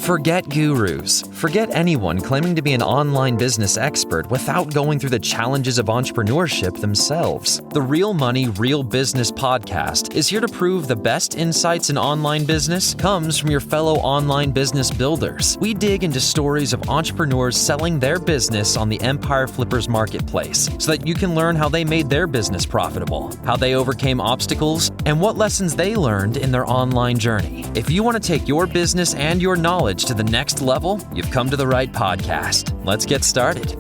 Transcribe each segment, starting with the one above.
Forget gurus. Forget anyone claiming to be an online business expert without going through the challenges of entrepreneurship themselves. The Real Money, Real Business podcast is here to prove the best insights in online business comes from your fellow online business builders. We dig into stories of entrepreneurs selling their business on the Empire Flippers marketplace so that you can learn how they made their business profitable, how they overcame obstacles, and what lessons they learned in their online journey. If you want to take your business and your knowledge to the next level, you've come to the right podcast. Let's get started.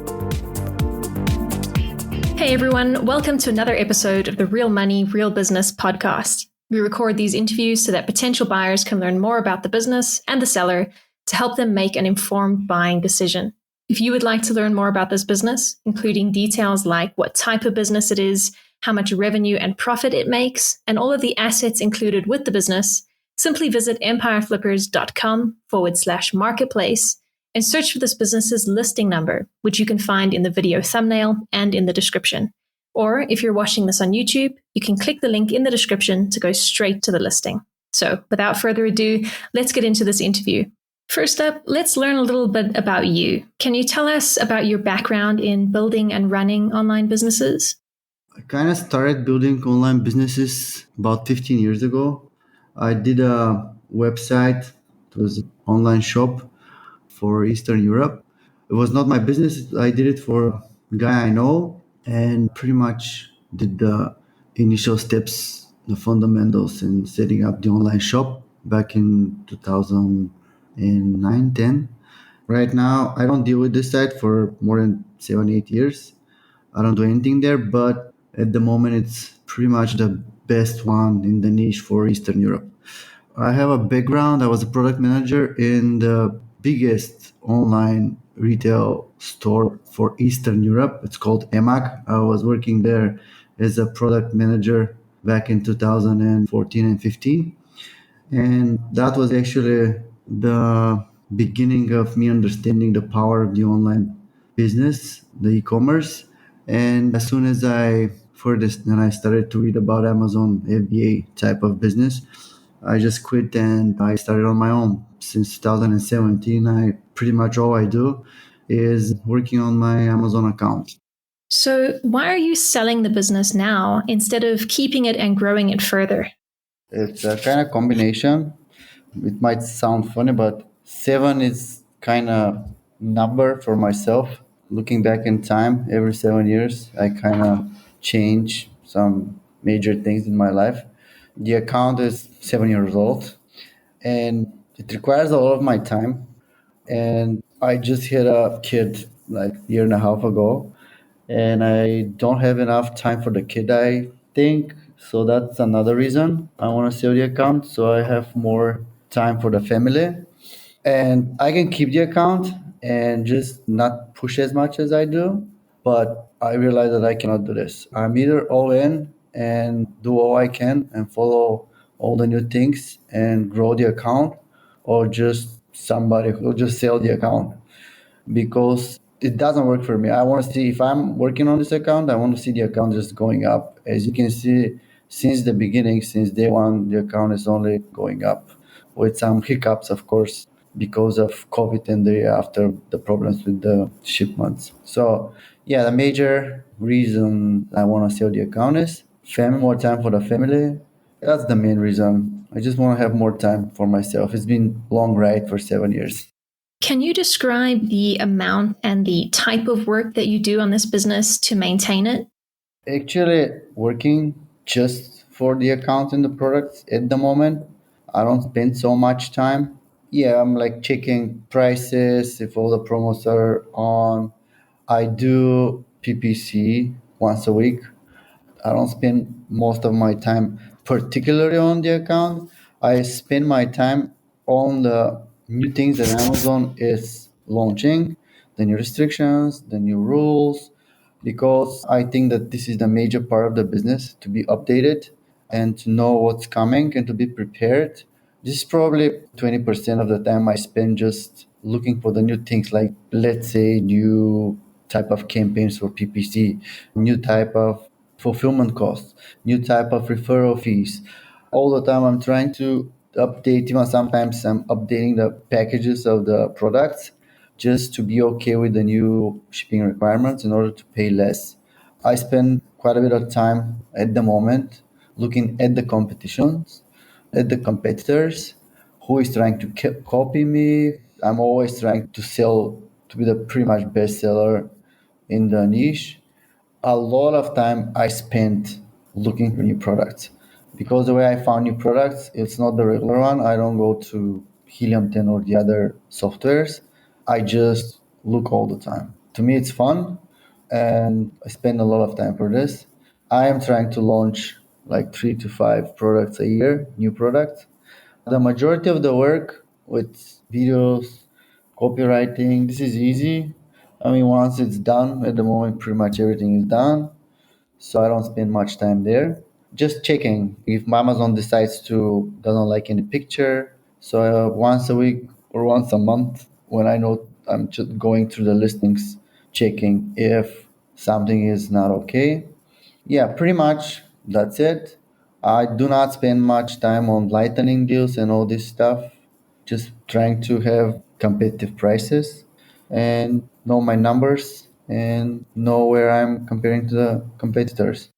Hey everyone, welcome to another episode of the Real Money, Real Business podcast. We record these interviews so that potential buyers can learn more about the business and the seller to help them make an informed buying decision. If you would like to learn more about this business, including details like what type of business it is, how much revenue and profit it makes, and all of the assets included with the business, simply visit empireflippers.com/marketplace and search for this business's listing number, which you can find in the video thumbnail and in the description. Or if you're watching this on YouTube, you can click the link in the description to go straight to the listing. So without further ado, let's get into this interview. First up, let's learn a little bit about you. Can you tell us about your background in building and running online businesses? I kind of started building online businesses about 15 years ago. I did a website. It was an online shop for Eastern Europe. It was not my business. I did it for a guy I know and pretty much did the initial steps, the fundamentals in setting up the online shop back in 2009-10. Right now, I don't deal with this site for more than 7-8 years. I don't do anything there, but at the moment, it's pretty much the best one in the niche for Eastern Europe. I have a background. I was a product manager in the biggest online retail store for Eastern Europe. It's called EMAG. I was working there as a product manager back in 2014 and 15. And that was actually the beginning of me understanding the power of the online business, the e-commerce. And as soon as I started to read about Amazon FBA type of business, I just quit and I started on my own. Since 2017, pretty much all I do is working on my Amazon account. So why are you selling the business now instead of keeping it and growing it further? It's a kind of combination. It might sound funny, but 7 is kind of number for myself. Looking back in time, every 7 years, I kind of change some major things in my life. The account is 7 years old and it requires a lot of my time. And I just had a kid like a year and a half ago and I don't have enough time for the kid, I think. So that's another reason I want to sell the account so I have more time for the family. And I can keep the account and just not push as much as I do. But I realize that I cannot do this. I'm either all in and do all I can and follow all the new things and grow the account, or just somebody who will just sell the account, because it doesn't work for me. I want to see, if I'm working on this account, I want to see the account just going up. As you can see, since the beginning, since day one, the account is only going up with some hiccups, of course, because of COVID and after the problems with the shipments. So yeah, the major reason I want to sell the account is more time for the family. That's the main reason. I just want to have more time for myself. It's been a long ride for 7 years. Can you describe the amount and the type of work that you do on this business to maintain it? Actually, working just for the account and the products at the moment, I don't spend so much time. Yeah, I'm like checking prices, if all the promos are on. I do PPC once a week. I don't spend most of my time particularly on the account. I spend my time on the new things that Amazon is launching, the new restrictions, the new rules, because I think that this is the major part of the business, to be updated and to know what's coming and to be prepared. This is probably 20% of the time I spend just looking for the new things, like let's say new type of campaigns for PPC, new type of fulfillment costs, new type of referral fees. All the time I'm trying to update, even sometimes I'm updating the packages of the products just to be okay with the new shipping requirements in order to pay less. I spend quite a bit of time at the moment looking at the competitions, at the competitors, who is trying to copy me. I'm always trying to sell, to be the pretty much bestseller in the niche. A lot of time I spent looking for new products, because the way I found new products, it's not the regular one. I don't go to Helium 10 or the other softwares. I just look all the time. To me, it's fun, and I spend a lot of time for this. I am trying to launch like 3 to 5 products a year, new products. The majority of the work with videos, copywriting, this is easy. I mean, once it's done, at the moment, pretty much everything is done. So I don't spend much time there. Just checking if Amazon decides to doesn't like any picture. So once a week or once a month, when I know I'm just going through the listings, checking if something is not okay. Yeah, pretty much that's it. I do not spend much time on lightning deals and all this stuff. Just trying to have competitive prices and know my numbers and know where I'm comparing to the competitors.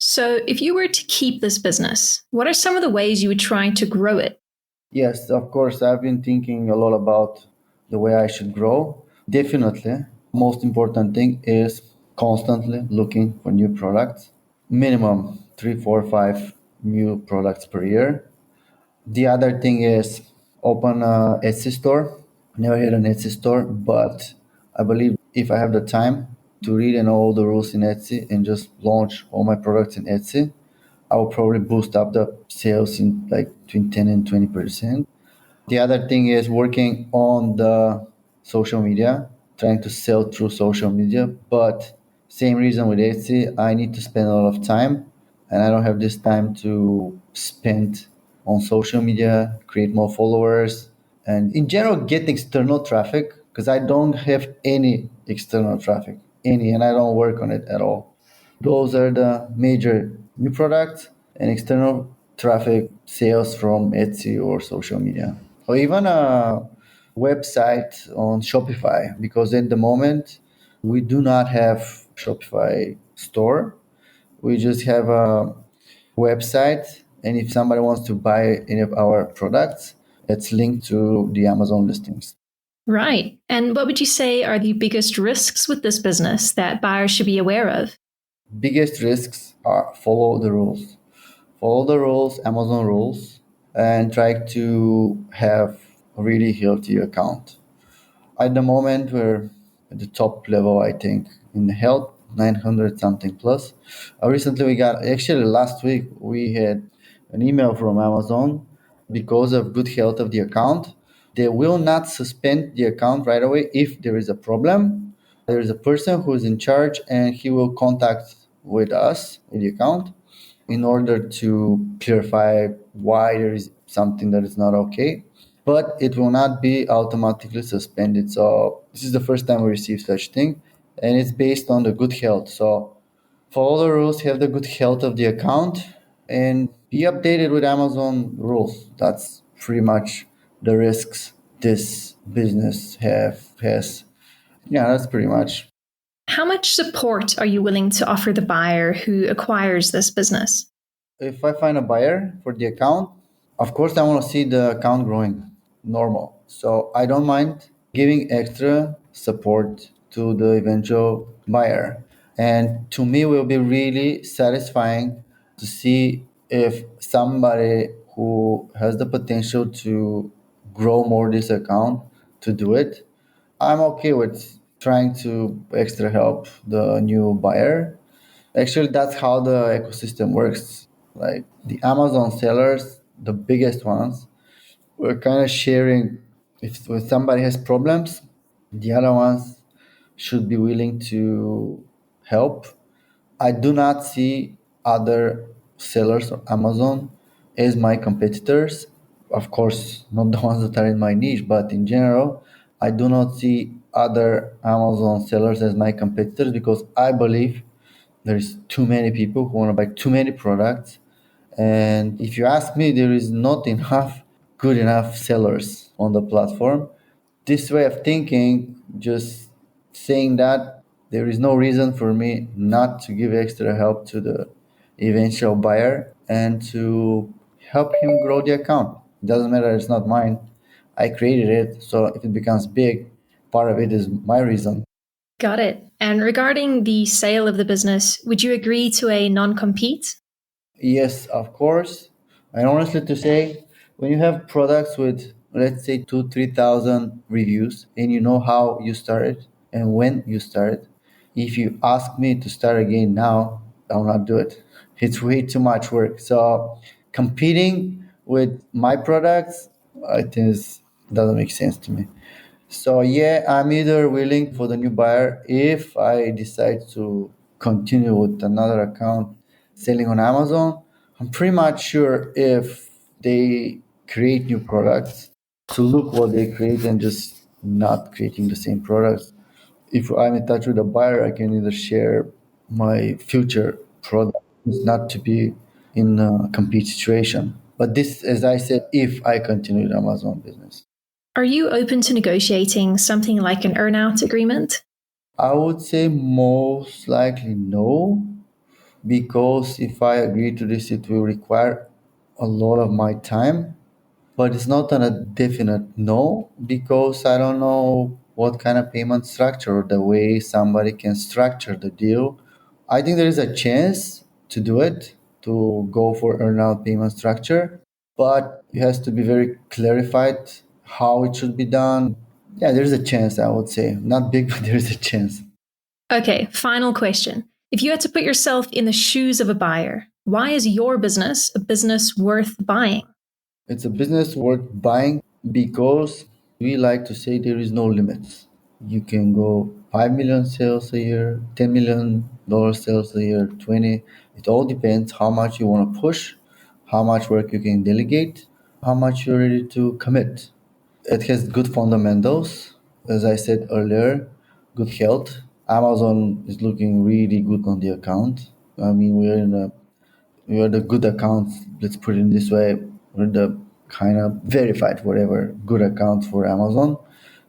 So, if you were to keep this business, what are some of the ways you would try to grow it? Yes, of course, I've been thinking a lot about the way I should grow. Definitely, most important thing is constantly looking for new products. Minimum 3, 4, 5 new products per year. The other thing is open a Etsy store. Never had an Etsy store, but I believe if I have the time to read and know all the rules in Etsy and just launch all my products in Etsy, I will probably boost up the sales in like between 10 and 20%. The other thing is working on the social media, trying to sell through social media. But same reason with Etsy, I need to spend a lot of time, and I don't have this time to spend on social media, create more followers, and in general get external traffic, because I don't have any external traffic, and I don't work on it at all. Those are the major new products and external traffic sales from Etsy or social media, or even a website on Shopify, because at the moment we do not have Shopify store. We just have a website, and if somebody wants to buy any of our products, it's linked to the Amazon listings. Right. And what would you say are the biggest risks with this business that buyers should be aware of? Biggest risks are follow the rules. Follow the rules, Amazon rules, and try to have a really healthy account. At the moment, we're at the top level, I think, in health, 900 something plus. Recently, we got, actually, last week, we had an email from Amazon because of good health of the account. They will not suspend the account right away if there is a problem. There is a person who is in charge, and he will contact with us, with the account, in order to clarify why there is something that is not okay, but it will not be automatically suspended. So this is the first time we receive such thing, and it's based on the good health. So follow the rules, have the good health of the account, and be updated with Amazon rules. That's pretty much the risks this business has. Yeah, that's pretty much. How much support are you willing to offer the buyer who acquires this business? If I find a buyer for the account, of course, I want to see the account growing normal. So I don't mind giving extra support to the eventual buyer. And to me, it will be really satisfying to see if somebody who has the potential to grow more this account to do it. I'm okay with trying to extra help the new buyer. Actually, that's how the ecosystem works. Like the Amazon sellers, the biggest ones, we're kind of sharing. If somebody has problems, the other ones should be willing to help. I do not see other sellers on Amazon as my competitors. Of course, not the ones that are in my niche, but in general, I do not see other Amazon sellers as my competitors, because I believe there's too many people who want to buy too many products. And if you ask me, there is not enough good enough sellers on the platform. This way of thinking, just saying that there is no reason for me not to give extra help to the eventual buyer and to help him grow the account. It doesn't matter, it's not mine. I created it, so if it becomes big, part of it is my reason. Got it. And regarding the sale of the business, would you agree to a non-compete? Yes, of course. And honestly to say, when you have products with let's say 3,000 reviews and you know how you started and when you started, if you ask me to start again now, I will not do it. It's way too much work. So competing with my products, I think doesn't make sense to me. So yeah, I'm either willing for the new buyer if I decide to continue with another account selling on Amazon. I'm pretty much sure if they create new products to look what they create and just not creating the same products. If I'm in touch with a buyer, I can either share my future product, not to be in a compete situation. But this, as I said, if I continue the Amazon business. Are you open to negotiating something like an earnout agreement? I would say most likely no, because if I agree to this, it will require a lot of my time. But it's not a definite no, because I don't know what kind of payment structure or the way somebody can structure the deal. I think there is a chance to do it, to go for earnout payment structure, but it has to be very clarified how it should be done. Yeah, there's a chance, I would say. Not big, but there is a chance. Okay, final question. If you had to put yourself in the shoes of a buyer, why is your business a business worth buying? It's a business worth buying because we like to say there is no limits. You can go 5 million sales a year, $10 million sales a year, 20. It all depends how much you want to push, how much work you can delegate, how much you're ready to commit. It has good fundamentals. As I said earlier, good health. Amazon is looking really good on the account. I mean, we are the good accounts. Let's put it this way: we're the kind of verified, whatever, good accounts for Amazon.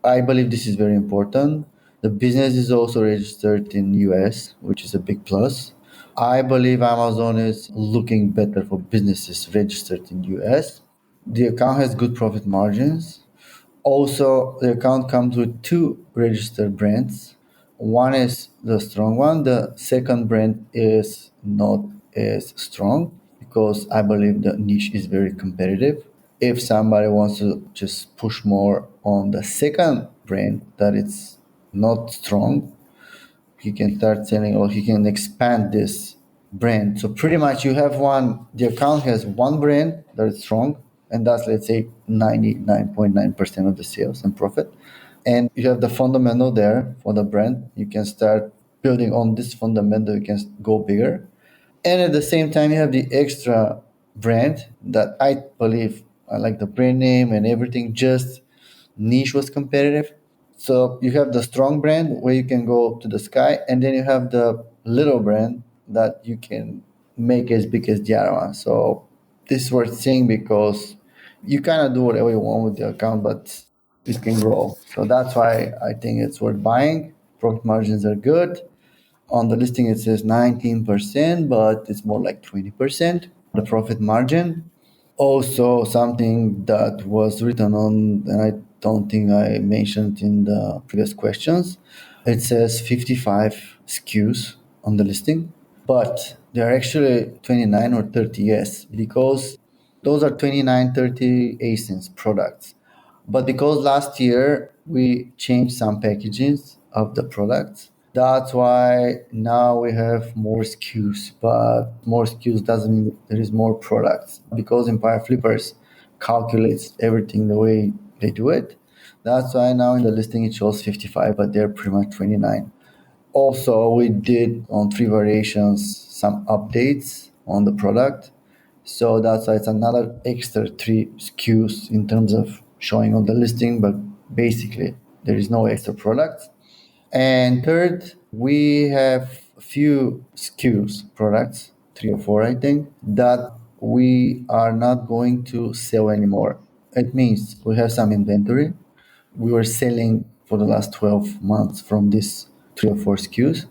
I believe this is very important. The business is also registered in US, which is a big plus. I believe Amazon is looking better for businesses registered in US. The account has good profit margins. Also, the account comes with two registered brands. One is the strong one. The second brand is not as strong because I believe the niche is very competitive. If somebody wants to just push more on the second brand that it's not strong, he can start selling or he can expand this brand. So pretty much you have the account has one brand that is strong, and that's let's say 99.9% of the sales and profit. And you have the fundamental there for the brand. You can start building on this fundamental, you can go bigger. And at the same time, you have the extra brand that I believe I like the brand name and everything, just niche was competitive. So you have the strong brand where you can go to the sky, and then you have the little brand that you can make as big as the other one. So this is worth saying because you kind of do whatever you want with the account, but this can grow. So that's why I think it's worth buying. Profit margins are good. On the listing, it says 19%, but it's more like 20%. The profit margin. Also, something that was written on, and I don't think I mentioned in the previous questions, it says 55 SKUs on the listing, but there are actually 29 or 30, yes, because those are 29, 30 ASINs products. But because last year we changed some packagings of the products, that's why now we have more SKUs. But more SKUs doesn't mean there is more products. Because Empire Flippers calculates everything the way they do it. That's why now in the listing it shows 55, but they're pretty much 29. Also, we did on three variations some updates on the product. So that's why it's another extra three SKUs in terms of showing on the listing, but basically there is no extra products. And third, we have a few SKUs products, three or four, I think, that we are not going to sell anymore. It means we have some inventory. We were selling for the last 12 months from these 3 or 4 SKUs.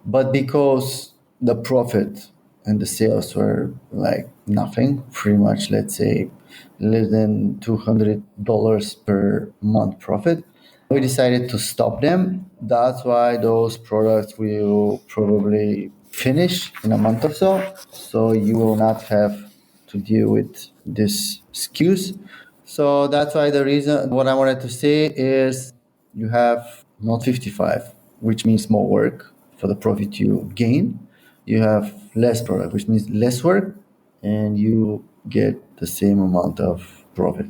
But because the profit and the sales were like nothing, pretty much, let's say, less than $200 per month profit, we decided to stop them. That's why those products will probably finish in a month or so. So you will not have to deal with these SKUs. So that's why the reason, what I wanted to say is you have not 55, which means more work for the profit you gain. You have less product, which means less work, and you get the same amount of profit.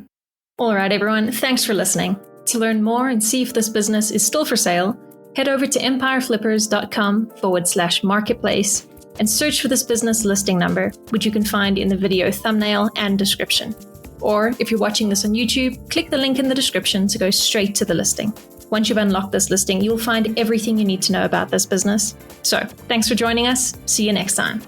All right, everyone, thanks for listening. To learn more and see if this business is still for sale, head over to empireflippers.com/marketplace and search for this business listing number, which you can find in the video thumbnail and description. Or if you're watching this on YouTube, click the link in the description to go straight to the listing. Once you've unlocked this listing, you'll find everything you need to know about this business. So, thanks for joining us. See you next time.